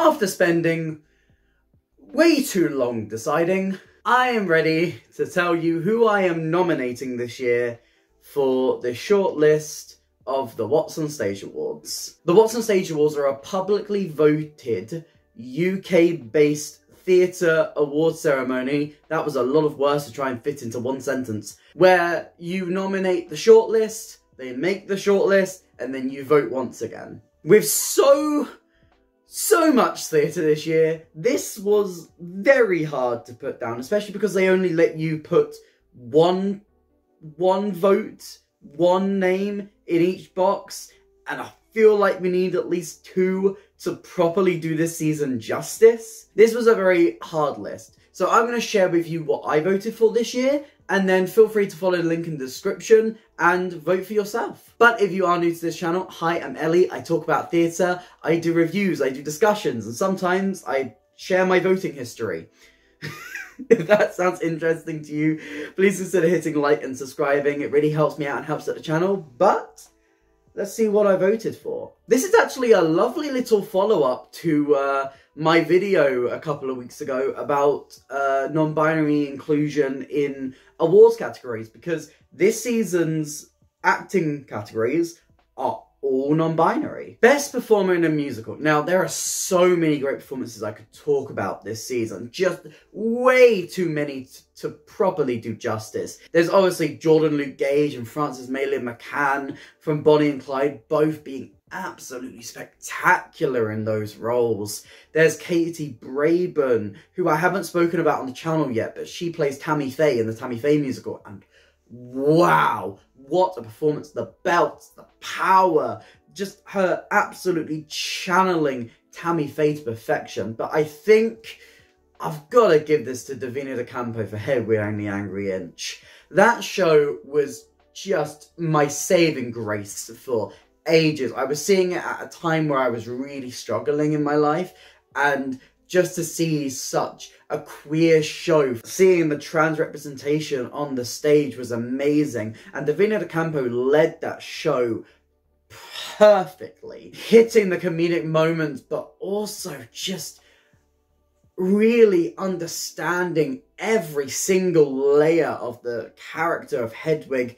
after spending way too long deciding, I am ready to tell you who I am nominating this year for the shortlist of the WhatsOnStage Awards. The WhatsOnStage Awards are a publicly voted UK-based theatre award ceremony. That was a lot of words to try and fit into one sentence. Where you nominate the shortlist, they make the shortlist, and then you vote once again. With so much theatre this year, this was very hard to put down, especially because they only let you put one vote, one name in each box, and I feel like we need at least 2 to properly do this season justice. This was a very hard list, so I'm going to share with you what I voted for this year, and then feel free to follow the link in the description and vote for yourself. But if you are new to this channel, hi, I'm Ellie. I talk about theatre, I do reviews, I do discussions, and sometimes I share my voting history. If that sounds interesting to you, please consider hitting like and subscribing. It really helps me out and helps out the channel. But let's see what I voted for. This is actually a lovely little follow-up to my video a couple of weeks ago about non-binary inclusion in awards categories, because this season's acting categories are all non-binary. Best performer in a musical. Now, there are so many great performances I could talk about this season. Just way too many to properly do justice. There's obviously Jordan Luke Gage and Frances Maylin McCann from Bonnie and Clyde, both being absolutely spectacular in those roles. There's Katie Braben, who I haven't spoken about on the channel yet, but she plays Tammy Faye in the Tammy Faye musical, and wow, what a performance. The belts, the power, just her absolutely channeling Tammy Faye to perfection. But I think I've got to give this to Davina De Campo for Hedwig and the Angry Inch. That show was just my saving grace for ages. I was seeing it at a time where I was really struggling in my life, and just to see such a queer show, seeing the trans representation on the stage was amazing. And Davina De Campo led that show perfectly, hitting the comedic moments, but also just really understanding every single layer of the character of Hedwig.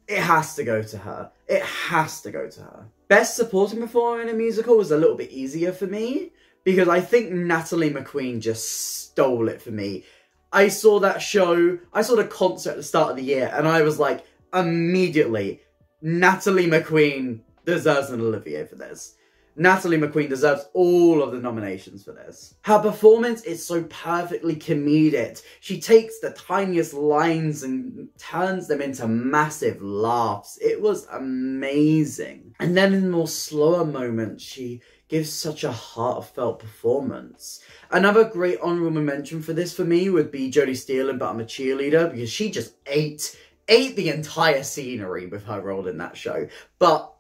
It has to go to her. It has to go to her. Best supporting performer in a musical was a little bit easier for me, because I think Natalie McQueen just stole it for me. I saw that show, I saw the concert at the start of the year, and I was like, immediately, Natalie McQueen deserves an Olivier for this. Natalie McQueen deserves all of the nominations for this. Her performance is so perfectly comedic. She takes the tiniest lines and turns them into massive laughs. It was amazing. And then in more slower moments, she gives such a heartfelt performance. Another great honourable mention for this for me would be Jodie Steele in But I'm a Cheerleader, because she just ate the entire scenery with her role in that show. But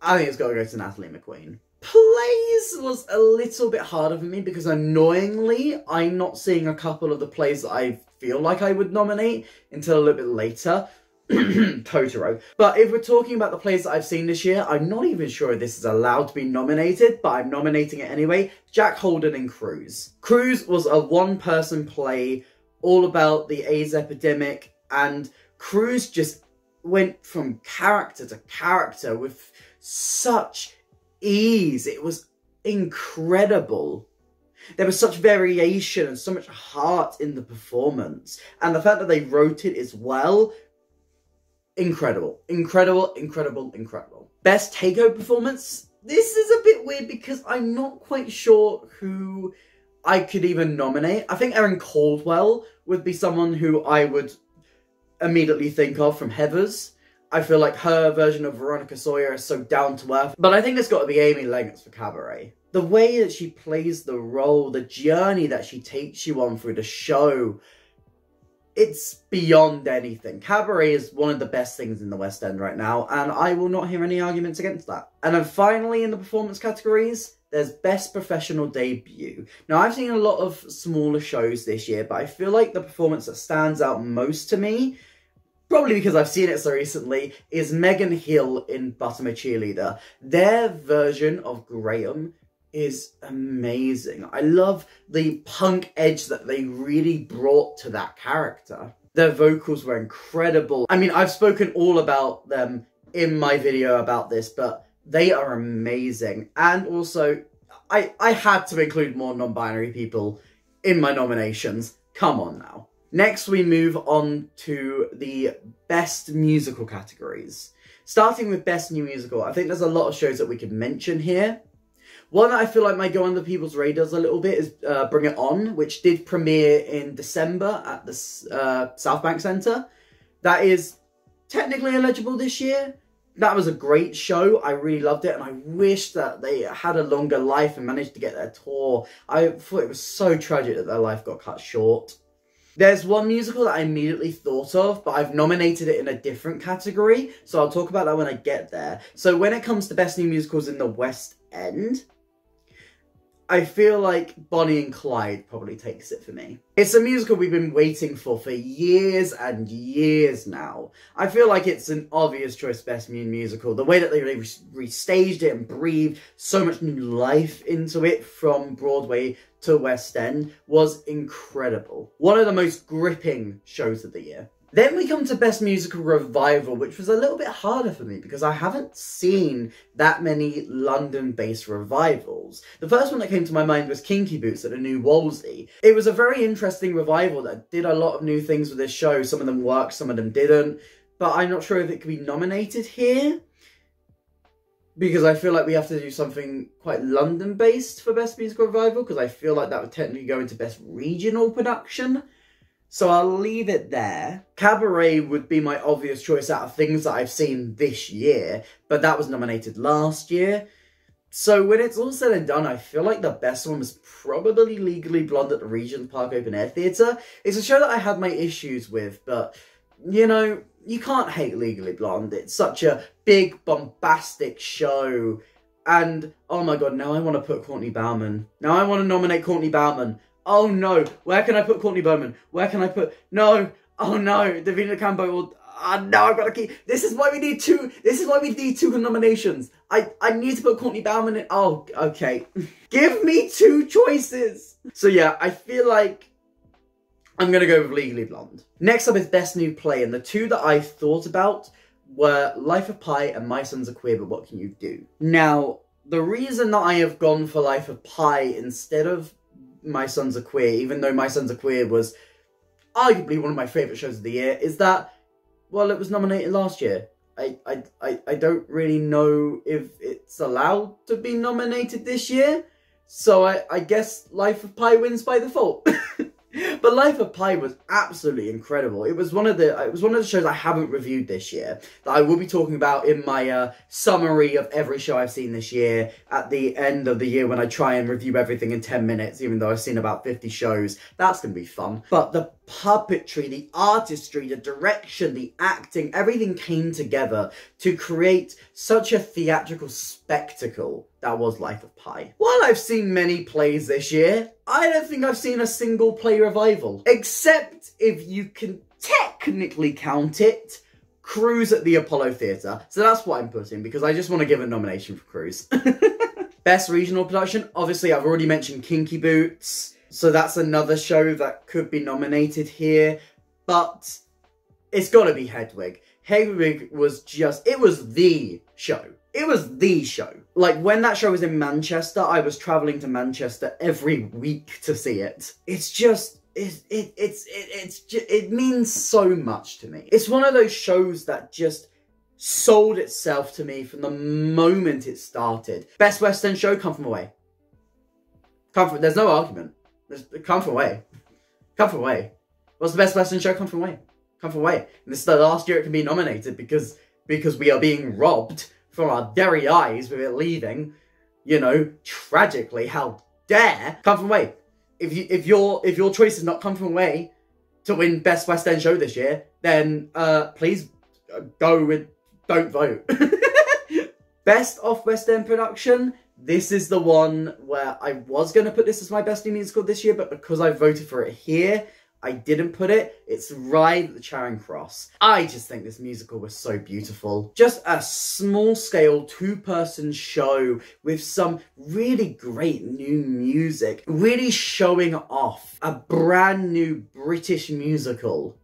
I think it's got to go to Natalie McQueen. Plays was a little bit harder for me, because annoyingly, I'm not seeing a couple of the plays that I feel like I would nominate until a little bit later. Totoro. But if we're talking about the plays that I've seen this year, I'm not even sure if this is allowed to be nominated, but I'm nominating it anyway. Jack Holden in Cruise. Cruise was a one-person play all about the AIDS epidemic, and Cruise just went from character to character with such ease. It was incredible. There was such variation and so much heart in the performance, and the fact that they wrote it as well, incredible, incredible, incredible, incredible. Best takeover performance. This is a bit weird because I'm not quite sure who I could even nominate. I think Erin Caldwell would be someone who I would immediately think of from Heathers. I feel like her version of Veronica Sawyer is so down to earth. But I think it's got to be Amy Leggins for Cabaret. The way that she plays the role, the journey that she takes you on through the show, it's beyond anything. Cabaret is one of the best things in the West End right now, and I will not hear any arguments against that. And then finally in the performance categories, there's Best Professional Debut. Now, I've seen a lot of smaller shows this year, but I feel like the performance that stands out most to me, probably because I've seen it so recently, is Megan Hill in But I'm a Cheerleader. Their version of Graham is amazing. I love the punk edge that they really brought to that character. Their vocals were incredible. I mean, I've spoken all about them in my video about this, but they are amazing. And also, I had to include more non-binary people in my nominations. Come on now. Next, we move on to the Best Musical categories. Starting with Best New Musical, I think there's a lot of shows that we could mention here. One that I feel like might go under people's radars a little bit is Bring It On, which did premiere in December at the South Bank Centre. That is technically eligible this year. That was a great show. I really loved it, and I wish that they had a longer life and managed to get their tour. I thought it was so tragic that their life got cut short. There's one musical that I immediately thought of, but I've nominated it in a different category, so I'll talk about that when I get there. So when it comes to Best New Musicals in the West End, I feel like Bonnie and Clyde probably takes it for me. It's a musical we've been waiting for years and years now. I feel like it's an obvious choice Best New Musical. The way that they restaged it and breathed so much new life into it from Broadway to West End was incredible. One of the most gripping shows of the year. Then we come to Best Musical Revival, which was a little bit harder for me because I haven't seen that many London-based revivals. The first one that came to my mind was Kinky Boots at the New Wolsey. It was a very interesting revival that did a lot of new things with this show. Some of them worked, some of them didn't. But I'm not sure if it could be nominated here, because I feel like we have to do something quite London-based for Best Musical Revival, because I feel like that would technically go into Best Regional Production. So I'll leave it there. Cabaret would be my obvious choice out of things that I've seen this year, but that was nominated last year. So when it's all said and done, I feel like the best one was probably Legally Blonde at the Regent Park Open Air Theatre. It's a show that I had my issues with, but, you know, you can't hate Legally Blonde. It's such a big, bombastic show. And, oh my god, now I want to put Courtney Bauman. Now I want to nominate Courtney Bauman. Oh no, where can I put Courtney Bowman? Where can I put... No, oh no, Davina Campo will... no, I've got to keep... This is why we need two nominations. I need to put Courtney Bowman in... Oh, okay. Give me two choices. So yeah, I feel like I'm going to go with Legally Blonde. Next up is Best New Play, and the two that I thought about were Life of Pi and My Sons Are Queer, But What Can You Do? Now, the reason that I have gone for Life of Pi instead of My Sons Are Queer, even though My Sons Are Queer was arguably one of my favourite shows of the year, is that, well, it was nominated last year. I don't really know if it's allowed to be nominated this year, so I guess Life of Pi wins by default. But Life of Pi was absolutely incredible. It was one of the shows I haven't reviewed this year that I will be talking about in my summary of every show I've seen this year at the end of the year when I try and review everything in 10 minutes, even though I've seen about 50 shows. That's going to be fun. But the puppetry, the artistry, the direction, the acting, everything came together to create such a theatrical spectacle that was Life of Pi. While I've seen many plays this year, I don't think I've seen a single play revival. Except if you can technically count it, Cruise at the Apollo Theatre. So that's what I'm putting, because I just want to give a nomination for Cruise. Best Regional Production, obviously I've already mentioned Kinky Boots, so that's another show that could be nominated here, but it's got to be Hedwig. Hedwig was just, it was the show. It was the show. Like, when that show was in Manchester, I was travelling to Manchester every week to see it. It's just, it means so much to me. It's one of those shows that just sold itself to me from the moment it started. Best West End show, Come From Away. There's no argument. Come From Away. Come From Away. What's the best West End show? Come From Away. Come From Away. And this is the last year it can be nominated because we are being robbed from our very eyes with it leaving, you know, tragically. How dare Come From Away. If your choice is not Come From Away to win Best West End Show this year, then please go with don't vote. Best Off West End Production. This is the one where I was going to put this as my Best New Musical this year, but because I voted for it here, I didn't put it, it's Ride at the Charing Cross. I just think this musical was so beautiful. Just a small scale 2-person show with some really great new music, really showing off a brand new British musical.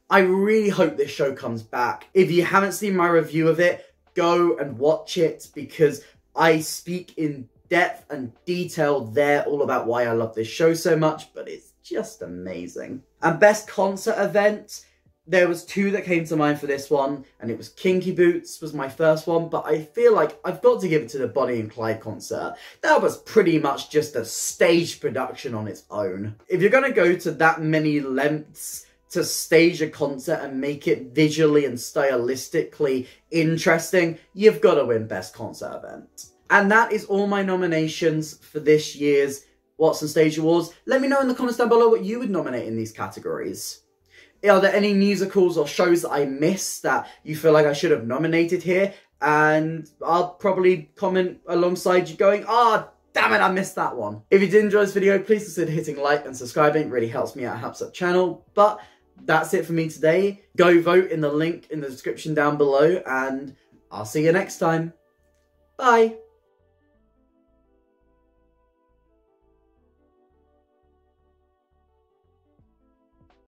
I really hope this show comes back. If you haven't seen my review of it, go and watch it, because I speak in depth and detail there all about why I love this show so much, but it's just amazing. And best concert event, there was 2 that came to mind for this one, and it was Kinky Boots was my first one, but I feel like I've got to give it to the Bonnie and Clyde concert. That was pretty much just a stage production on its own. If you're going to go to that many lengths to stage a concert and make it visually and stylistically interesting, you've got to win Best Concert Event. And that is all my nominations for this year's WhatsOnStage Awards. Let me know in the comments down below what you would nominate in these categories. Are there any musicals or shows that I missed that you feel like I should have nominated here? And I'll probably comment alongside you going, "Ah, damn it, I missed that one." If you did enjoy this video, please consider hitting like and subscribing. It really helps me out, helps the channel. But that's it for me today. Go vote in the link in the description down below, and I'll see you next time. Bye.